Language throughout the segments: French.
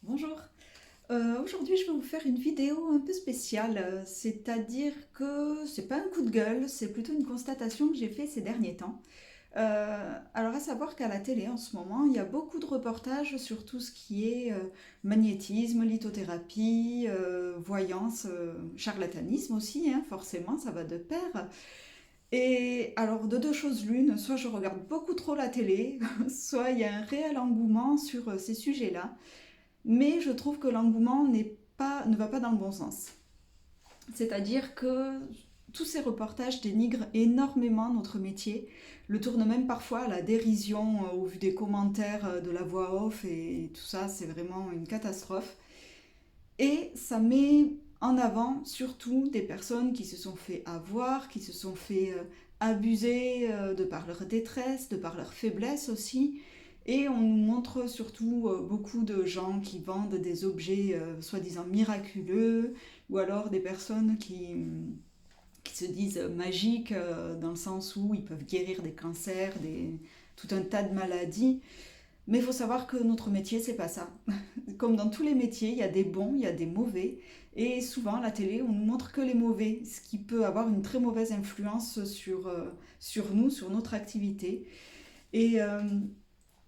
Bonjour. Aujourd'hui, je vais vous faire une vidéo un peu spéciale, c'est-à-dire que c'est pas un coup de gueule, c'est plutôt une constatation que j'ai fait ces derniers temps. Alors, à savoir qu'à la télé en ce moment, il y a beaucoup de reportages sur tout ce qui est magnétisme, lithothérapie, voyance, charlatanisme aussi, hein, forcément, ça va de pair. Et alors, de deux choses l'une, soit je regarde beaucoup trop la télé, soit il y a un réel engouement sur ces sujets-là. Mais je trouve que l'engouement ne va pas dans le bon sens. C'est-à-dire que tous ces reportages dénigrent énormément notre métier, le tournent même parfois à la dérision au vu des commentaires de la voix off et tout ça, c'est vraiment une catastrophe. Et ça met en avant surtout des personnes qui se sont fait avoir, qui se sont fait abuser de par leur détresse, de par leur faiblesse aussi. Et on nous montre surtout beaucoup de gens qui vendent des objets soi-disant miraculeux, ou alors des personnes qui se disent magiques dans le sens où ils peuvent guérir des cancers, tout un tas de maladies. Mais il faut savoir que notre métier, c'est pas ça. Comme dans tous les métiers, il y a des bons, il y a des mauvais. Et souvent, à la télé, on nous montre que les mauvais, ce qui peut avoir une très mauvaise influence sur nous, sur notre activité. Et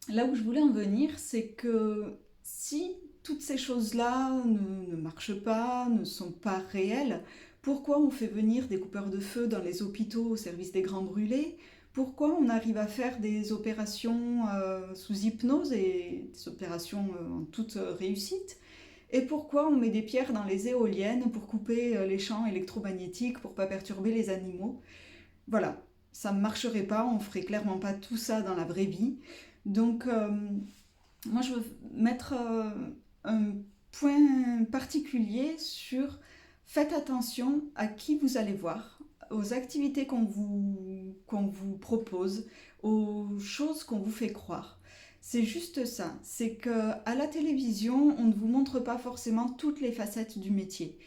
là où je voulais en venir, c'est que si toutes ces choses-là ne marchent pas, ne sont pas réelles, pourquoi on fait venir des coupeurs de feu dans les hôpitaux au service des grands brûlés? Pourquoi on arrive à faire des opérations sous hypnose et des opérations en toute réussite? Et pourquoi on met des pierres dans les éoliennes pour couper les champs électromagnétiques pour pas perturber les animaux? Voilà, ça ne marcherait pas, on ferait clairement pas tout ça dans la vraie vie. Donc, moi, je veux mettre un point particulier sur faites attention à qui vous allez voir, aux activités qu'on vous propose, aux choses qu'on vous fait croire. C'est juste ça, c'est que à la télévision, on ne vous montre pas forcément toutes les facettes du métier.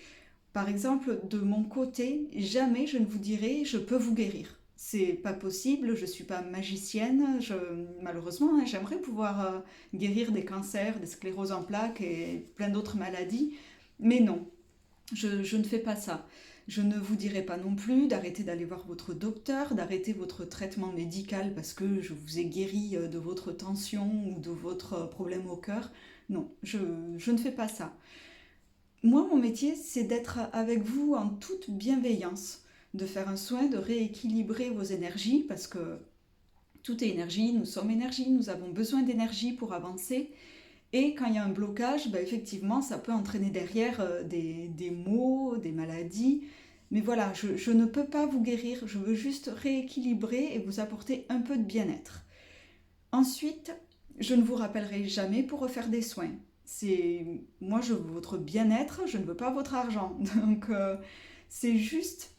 Par exemple, de mon côté, jamais je ne vous dirai je peux vous guérir. C'est pas possible, je suis pas magicienne, malheureusement, hein, j'aimerais pouvoir guérir des cancers, des scléroses en plaques et plein d'autres maladies, mais non, je ne fais pas ça. Je ne vous dirai pas non plus d'arrêter d'aller voir votre docteur, d'arrêter votre traitement médical parce que je vous ai guéri de votre tension ou de votre problème au cœur. Non, je ne fais pas ça. Moi, mon métier, c'est d'être avec vous en toute bienveillance, de faire un soin de rééquilibrer vos énergies, parce que tout est énergie, nous sommes énergie, nous avons besoin d'énergie pour avancer. Et quand il y a un blocage, bah, effectivement, ça peut entraîner derrière des maux, des maladies. Mais voilà, je ne peux pas vous guérir, je veux juste rééquilibrer et vous apporter un peu de bien-être. Ensuite, je ne vous rappellerai jamais pour refaire des soins. Moi, je veux votre bien-être, je ne veux pas votre argent. Donc, c'est juste,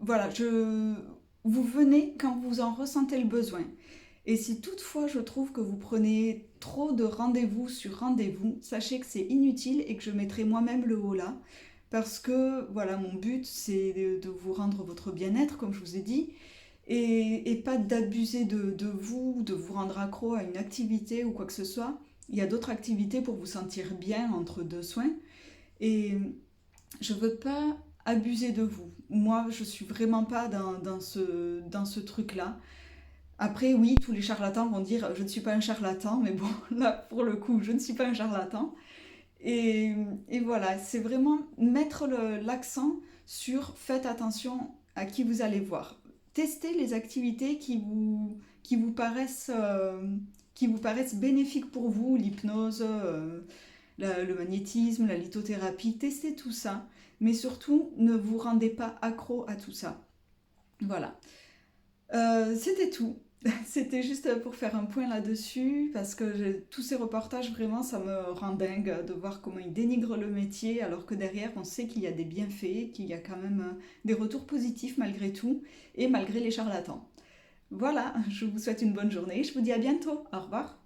voilà, vous venez quand vous en ressentez le besoin. Et si toutefois je trouve que vous prenez trop de rendez-vous sur rendez-vous, sachez que c'est inutile et que je mettrai moi-même le haut là. Parce que voilà, mon but c'est de vous rendre votre bien-être, comme je vous ai dit, et pas d'abuser de vous, de vous rendre accro à une activité ou quoi que ce soit. Il y a d'autres activités pour vous sentir bien entre deux soins. Et je veux pas abuser de vous. Moi, je suis vraiment pas dans ce truc-là. Après, oui, tous les charlatans vont dire je ne suis pas un charlatan, mais bon, là, pour le coup, je ne suis pas un charlatan. Et, et voilà, c'est vraiment mettre l'accent sur faites attention à qui vous allez voir. Testez les activités qui vous paraissent bénéfiques pour vous, l'hypnose, le magnétisme, la lithothérapie, testez tout ça, mais surtout ne vous rendez pas accro à tout ça. Voilà. C'était tout. C'était juste pour faire un point là-dessus, parce que tous ces reportages, vraiment, ça me rend dingue de voir comment ils dénigrent le métier, alors que derrière, on sait qu'il y a des bienfaits, qu'il y a quand même des retours positifs malgré tout, et malgré les charlatans. Voilà, je vous souhaite une bonne journée, je vous dis à bientôt. Au revoir.